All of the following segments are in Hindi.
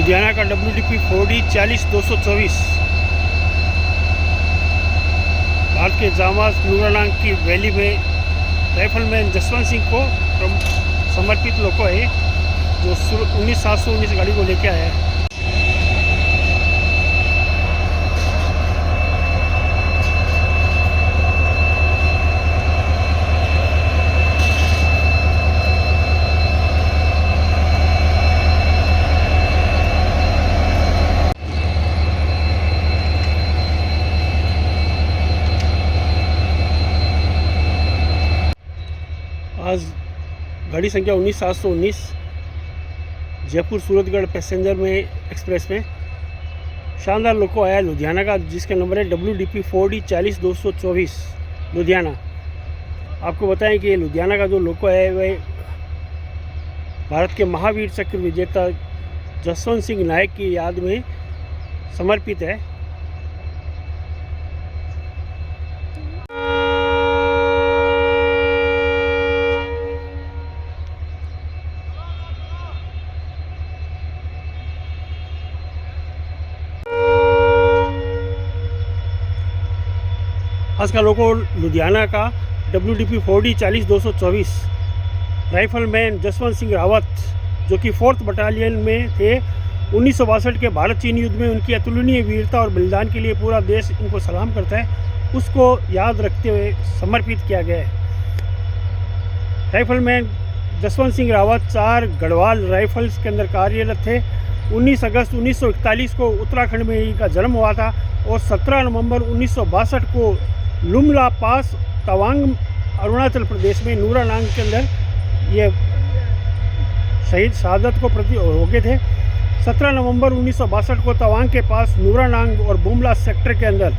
लुधियाना का WDP 4D 40-224 भारत के जामाज नूरानांग की वैली में राइफलमैन जसवंत सिंह को समर्पित लोगों है जो 19/7/19 गाड़ी को लेके आया है। आज गाड़ी संख्या 19/7/19 जयपुर सूरतगढ़ पैसेंजर में एक्सप्रेस में शानदार लोको आया लुधियाना का, जिसका नंबर है WDP 4D 40-224 लुधियाना। आपको बताएं कि लुधियाना का जो लोको है वह भारत के महावीर चक्र विजेता जसवंत सिंह नायक की याद में समर्पित है। आज का लोगो लुधियाना का WDP 4D 40-224 rifleman Jaswant Singh Rawat, जो कि 4th बटालियन में थे। 1962 के भारत चीन युद्ध में उनकी अतुलनीय वीरता और बलिदान के लिए पूरा देश इनको सलाम करता है, उसको याद रखते हुए समर्पित किया गया है। राइफलमैन जसवंत सिंह रावत 4 गढ़वाल राइफल्स के अंदर कार्यरत थे। 19 अगस्त 1941 को उत्तराखंड में इनका जन्म हुआ था और 17 नवंबर 1962 को लुमला पास तवांग अरुणाचल प्रदेश में नूरानांग के अंदर ये शहीद शहादत को प्रति हो गए थे। 17 नवंबर 1962 को तवांग के पास नूरानांग और बुमला सेक्टर के अंदर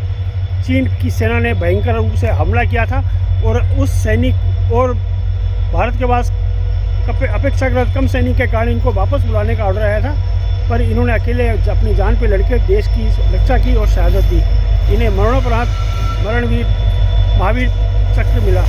चीन की सेना ने भयंकर रूप से हमला किया था और उस सैनिक और भारत के पास अपेक्षाकृत कम सैनिक के कारण इनको वापस बुलाने का ऑर्डर आया था, पर इन्होंने अकेले अपनी जान पे लड़के देश की रक्षा की और शहादत दी। इन्हें मरणोपरांत मरणवीर महावीर चक्र मिला।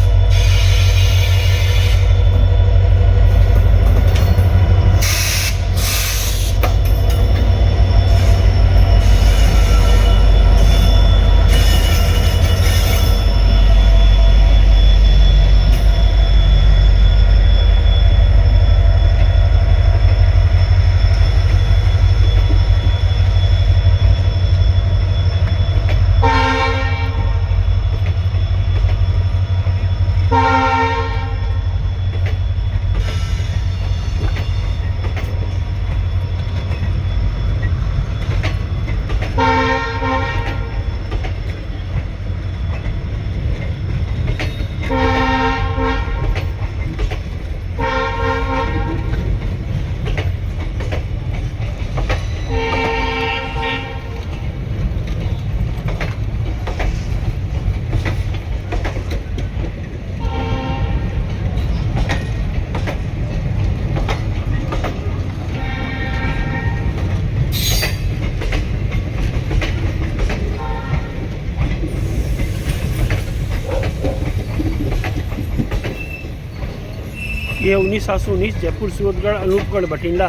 ये 19/7/19 जयपुर सूरतगढ़ अनूपगढ़ बठिंडा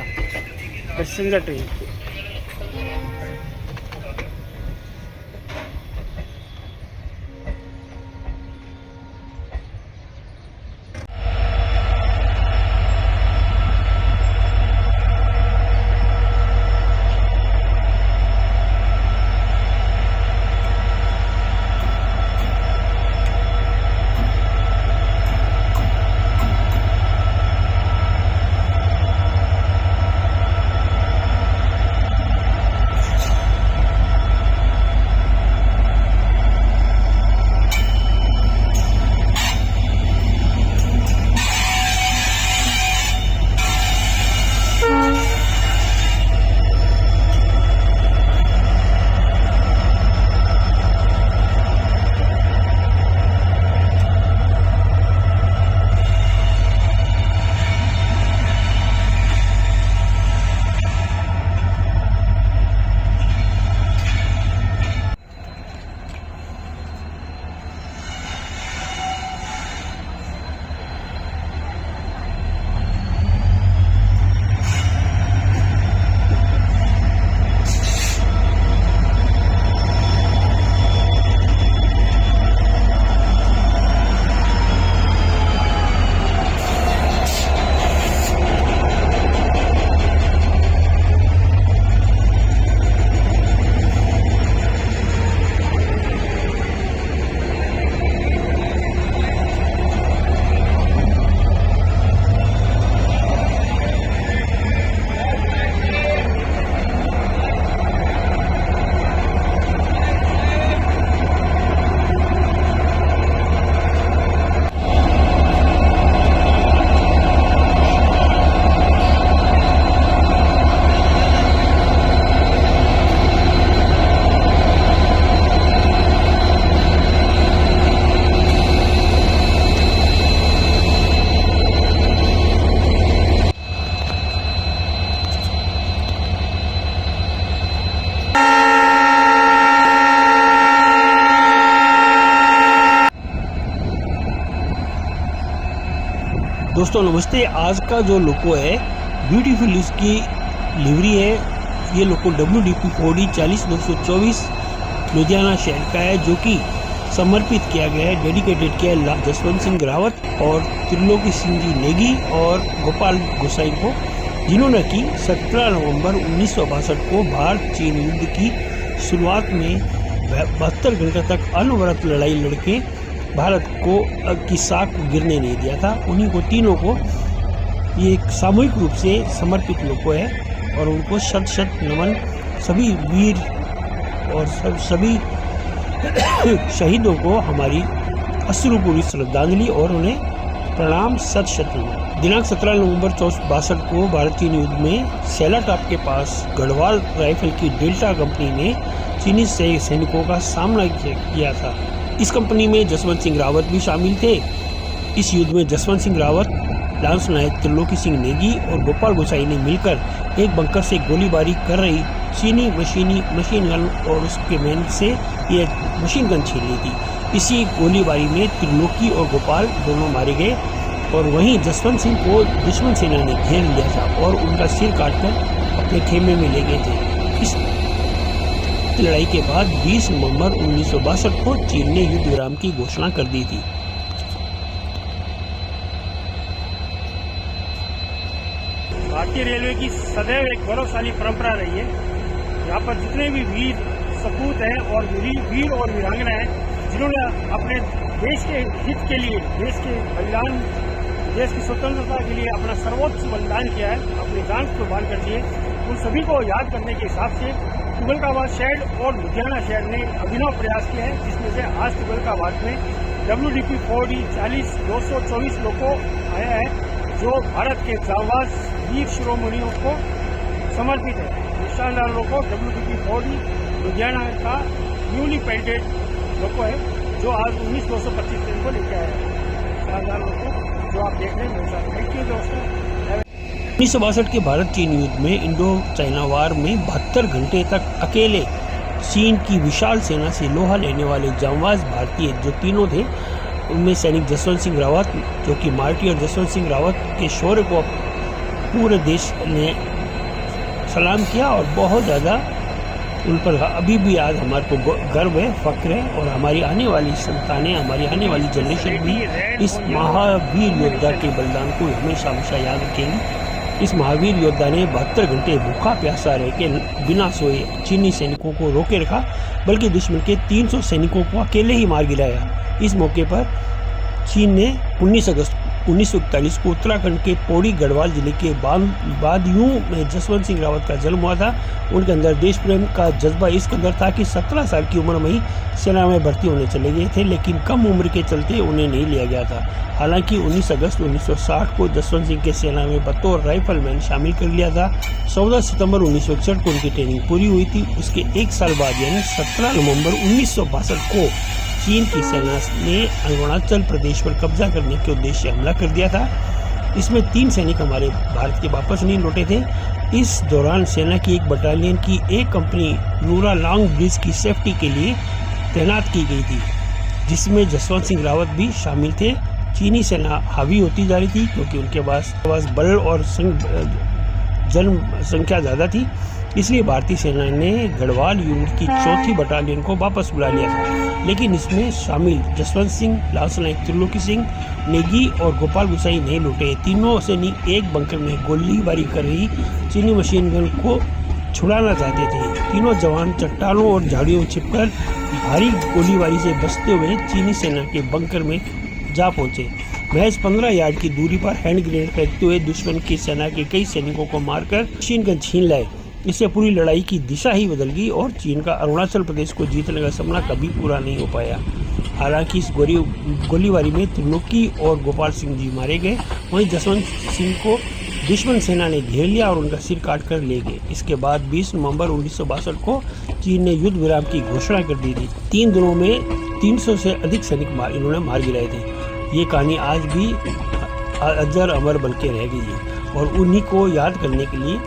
पैसेंजर ट्रेन। दोस्तों नमस्ते। आज का जो लोको है ब्यूटीफुल इसकी लिवरी है। ये लोको WDP-4D 40224 लुधियाना शहर का है, जो कि समर्पित किया गया है, डेडिकेटेड किया है जसवंत सिंह रावत और त्रिलोकी सिंह जी नेगी और गोपाल गोसाई को, जिन्होंने की 17 नवंबर 1962 को भारत चीन युद्ध की शुरुआत में 72 घंटे तक अनवरत लड़ाई लड़के भारत को की साख को गिरने नहीं दिया था। उन्हीं को तीनों को ये एक सामूहिक रूप से समर्पित लोको है और उनको शत शत नमन। सभी वीर और सभी शहीदों को हमारी अश्रुपूरी श्रद्धांजलि और उन्हें प्रणाम, शत शत नमन। दिनांक 17 नवंबर 1962 को भारत चीन युद्ध में सेलाटॉप के पास गढ़वाल राइफल की डेल्टा कंपनी ने चीनी सैनिकों का सामना किया था। इस कंपनी में जसवंत सिंह रावत भी शामिल थे। इस युद्ध में जसवंत सिंह रावत, लांस नायक त्रिलोकी सिंह नेगी और गोपाल गोसाई ने मिलकर एक बंकर से गोलीबारी कर रही चीनी मशीन गन और उसके मैन से ये मशीन गन छीन ली थी। इसी गोलीबारी में त्रिलोकी और गोपाल दोनों मारे गए और वहीं जसवंत सिंह को दुश्मन सेना ने घेर लिया था और उनका सिर काटकर अपने खेमे में ले गए थे। इस लड़ाई के बाद 20 नवंबर 1962 को चीन ने युद्ध विराम की घोषणा कर दी थी। भारतीय रेलवे की सदैव एक गौरवशाली परंपरा रही है। यहाँ पर जितने भी वीर सपूत हैं और वीर और वीरांगना हैं, जिन्होंने अपने देश के हित के लिए, देश के बलिदान, देश की स्वतंत्रता के लिए अपना सर्वोच्च बलिदान किया है, अपनी जान कुर्बान कर दिए, उन सभी को याद करने के हिसाब से तुगलकाबाद शहर और लुधियाना शहर ने अभिनव प्रयास किया है, जिसमें से आज तुगलकाबाद में WDP-4D 40224 लोको आया है, जो भारत के जांबाज वीर शिरोमणियों को समर्पित है। शानदार लोको WDP-4D लुधियाना का न्यूली पेंटेड लोको है, जो आज 19/225 ट्रेन को लेकर आया है। शानदार लोको जो आप देख रहे हैं। थैंक यू दोस्तों। 1962 के भारत चीन युद्ध में इंडो चाइना वार में 72 घंटे तक अकेले चीन की विशाल सेना से लोहा लेने वाले जांबाज भारतीय जो तीनों थे, उनमें सैनिक जसवंत सिंह रावत, जो कि मार्टियर जसवंत सिंह रावत के शौर्य को पूरे देश ने सलाम किया और बहुत ज़्यादा उन पर अभी भी आज हमारे को गर्व है, फक्र है और हमारी आने वाली संतानें, हमारी आने वाली जनरेशन भी इस महावीर योद्धा के बलिदान को हमेशा हमेशा याद रखेंगी। इस महावीर योद्धा ने 72 घंटे भूखा प्यासा रह के बिना सोए चीनी सैनिकों को रोके रखा, बल्कि दुश्मन के 300 सैनिकों को अकेले ही मार गिराया। इस मौके पर चीन ने 19 अगस्त 1941 को उत्तराखंड के पौड़ी गढ़वाल जिले के बादियों में जसवंत सिंह रावत का जन्म हुआ था। उनके अंदर देश प्रेम का जज्बा इस कदर था कि 17 साल की उम्र में ही सेना में भर्ती होने चले गए थे, लेकिन कम उम्र के चलते उन्हें नहीं लिया गया था। हालांकि 19 अगस्त 1960 को जसवंत सिंह के सेना में बतौर राइफलमैन शामिल कर लिया था। 14 सितंबर 1961 को उनकी ट्रेनिंग पूरी हुई थी। उसके एक साल बाद यानी 17 नवंबर 1962 को चीन की सेना ने अरुणाचल प्रदेश पर कब्जा करने के उद्देश्य से हमला कर दिया था। इसमें 3 सैनिक हमारे भारत के वापस नहीं लौटे थे। इस दौरान सेना की एक बटालियन की एक कंपनी नूरा लॉन्ग ब्रिज की सेफ्टी के लिए तैनात की गई थी, जिसमें जसवंत सिंह रावत भी शामिल थे। चीनी सेना हावी होती जा रही थी क्योंकि उनके पास बल और जनसंख्या ज़्यादा थी, इसलिए भारतीय सेना ने गढ़वाल यूनिट की 4थी बटालियन को वापस बुला लिया था। लेकिन इसमें शामिल जसवंत सिंह, लांस नायक त्रिलोकी सिंह नेगी और गोपाल गोसाई नहीं लौटे। तीनों सैनिक एक बंकर में गोलीबारी कर रही चीनी मशीन गन को छुड़ाना चाहते थे। तीनों जवान चट्टानों और झाड़ियों में छिपकर भारी गोलीबारी से बचते हुए चीनी सेना के बंकर में जा पहुंचे। महज 15 यार्ड की दूरी पर हैंड ग्रेनेड फेंकते हुए दुश्मन की सेना के कई सैनिकों को मारकर मशीन गन छीन लाए। इससे पूरी लड़ाई की दिशा ही बदल गई और चीन का अरुणाचल प्रदेश को जीतने का सपना कभी पूरा नहीं हो पाया। हालांकि इस गोलीबारी में त्रिलोकी और गोपाल सिंह जी मारे गए, वहीं जसवंत सिंह को दुश्मन सेना ने घेर लिया और उनका सिर काट कर ले गए। इसके बाद 20 नवंबर 1962 को चीन ने युद्ध विराम की घोषणा कर दी थी। 3 दिनों में 300 से अधिक सैनिक इन्होंने मार गिराए थे। ये कहानी आज भी अजर अमर बन के रह गई है और उन्हीं को याद करने के लिए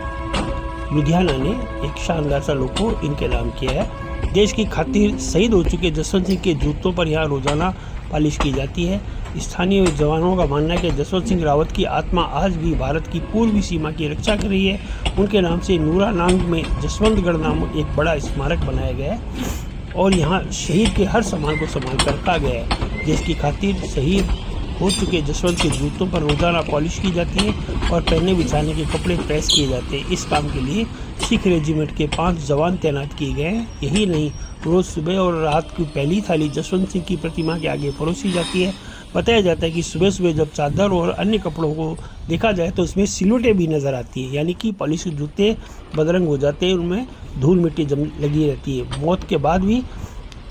लुधियाना ने एक शानदार सा लोको इनके नाम किया है। देश की खातिर शहीद हो चुके जसवंत सिंह के जूतों पर यहाँ रोजाना पॉलिश की जाती है। स्थानीय जवानों का मानना है कि जसवंत सिंह रावत की आत्मा आज भी भारत की पूर्वी सीमा की रक्षा कर रही है। उनके नाम से नूरानांग में जसवंतगढ़ नामक एक बड़ा स्मारक बनाया गया है और यहाँ शहीद के हर सामान को संभाल कर रखा गया है। देश की खातिर शहीद हो चुके जसवंत के जूतों पर रोजाना पॉलिश की जाती है और पहनने बिछाने के कपड़े प्रेस किए जाते हैं। इस काम के लिए सिख रेजिमेंट के 5 जवान तैनात किए गए हैं। यही नहीं, रोज़ सुबह और रात की पहली थाली जसवंत सिंह की प्रतिमा के आगे परोसी जाती है। बताया जाता है कि सुबह सुबह जब चादर और अन्य कपड़ों को देखा जाए तो उसमें सिलवटें भी नज़र आती है, यानी कि पॉलिश के जूते बदरंग हो जाते हैं, उनमें धूल मिट्टी लगी रहती है। मौत के बाद भी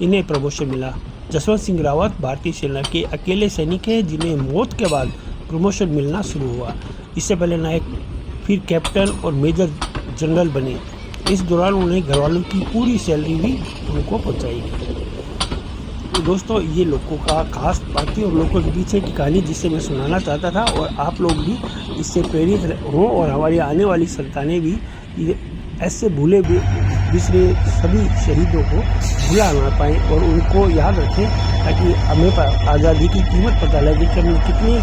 इन्हें प्रमोशन मिला। जसवंत सिंह रावत भारतीय सेना के अकेले सैनिक हैं जिन्हें मौत के बाद प्रमोशन मिलना शुरू हुआ। इससे पहले नायक, फिर कैप्टन और मेजर जनरल बने। इस दौरान उन्हें घरवालों की पूरी सैलरी भी उनको पहुंचाई गई। तो दोस्तों, ये लोगों का खास बातें और लोगों के पीछे की कहानी जिसे मैं सुनाना चाहता था, और आप लोग भी इससे प्रेरित हों और हमारी आने वाली संतानें भी ऐसे भूले बिसरे सभी शहीदों को भुला ना पाएँ और उनको याद रखें, ताकि हमें आज़ादी की कीमत पता लगे कि हमने कितने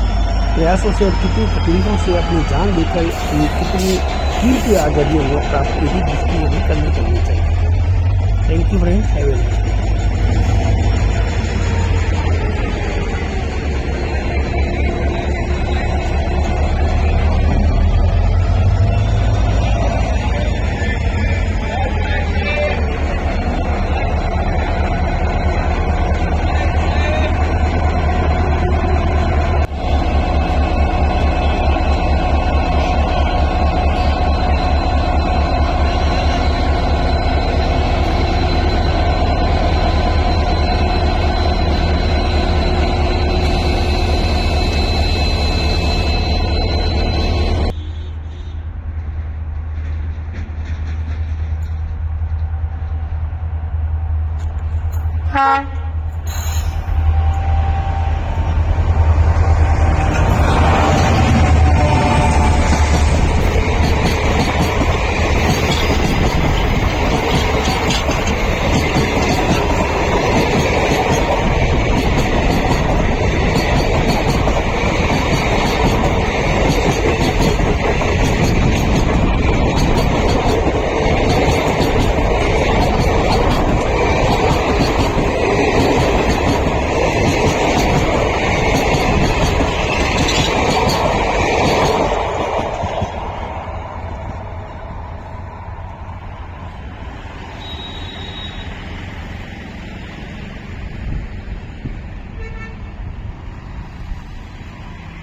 प्रयासों से और कितनी तकलीफ़ों से अपनी जान देकर कितनी कीमती आज़ादी हमने प्राप्त की थी, जिसकी हमें कदर करनी चाहिए। Thank you friends, have a nice day. हाँ।